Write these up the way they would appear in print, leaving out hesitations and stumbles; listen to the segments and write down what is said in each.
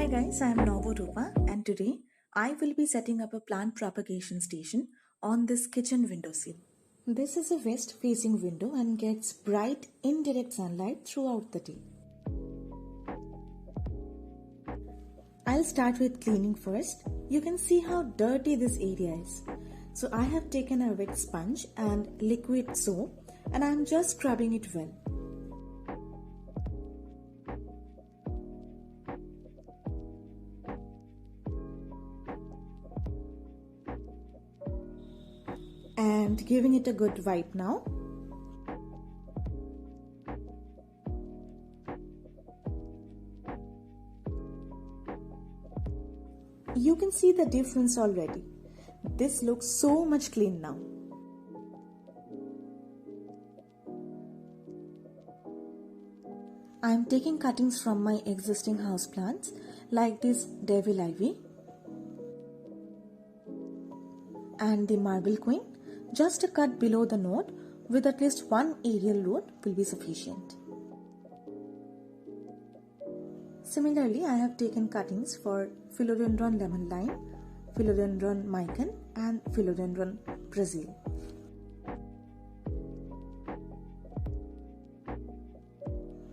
Hi guys, I am Novorupa and today I will be setting up a plant propagation station on this kitchen windowsill. This is a west facing window and gets bright indirect sunlight throughout the day. I'll start with cleaning first. You can see how dirty this area is. So I have taken a wet sponge and liquid soap and I am just scrubbing it well. And giving it a good wipe now. You can see the difference already. This looks so much clean now. I am taking cuttings from my existing houseplants like this devil ivy and the marble queen. Just a cut below the node with at least one aerial root will be sufficient. Similarly, I have taken cuttings for philodendron lemon lime, philodendron micon and philodendron Brazil.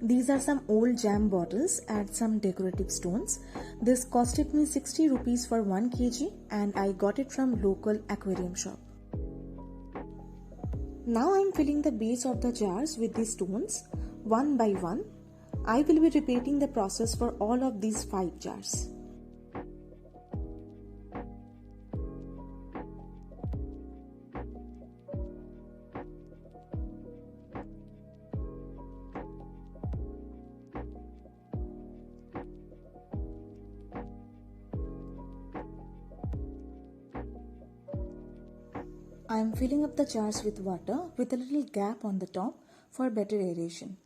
These are some old jam bottles and some decorative stones. This costed me 60 rupees for 1 kg and I got it from local aquarium shop. Now I am filling the base of the jars with these stones one by one. I will be repeating the process for all of these 5 jars. I am filling up the jars with water with a little gap on the top for better aeration.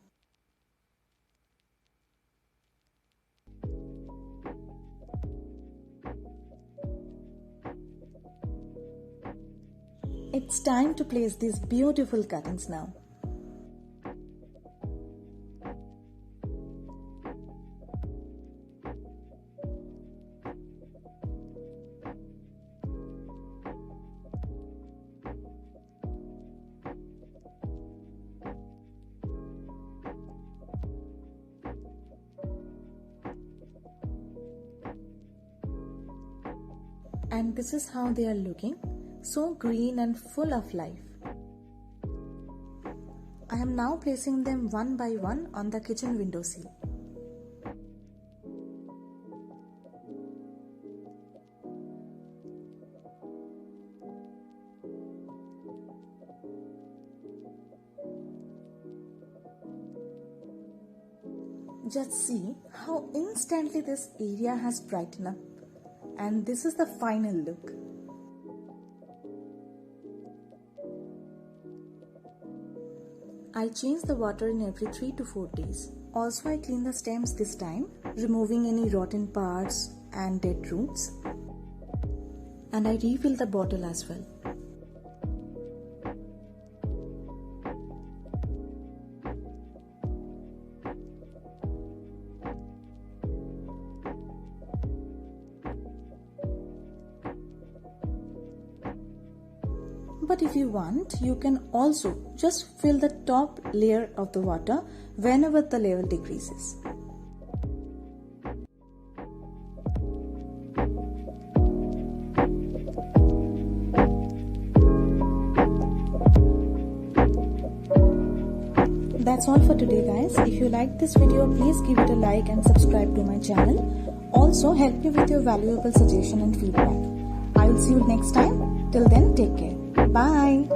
It's time to place these beautiful cuttings now. And this is how they are looking, so green and full of life. I am now placing them one by one on the kitchen windowsill. Just see how instantly this area has brightened up. And this is the final look. I change the water in every 3 to 4 days. Also, I clean the stems this time, removing any rotten parts and dead roots. And I refill the bottle as well. But if you want, you can also just fill the top layer of the water whenever the level decreases. That's all for today guys. If you like this video, please give it a like and subscribe to my channel. Also help me with your valuable suggestion and feedback. I will see you next time. Till then, take care. Bye.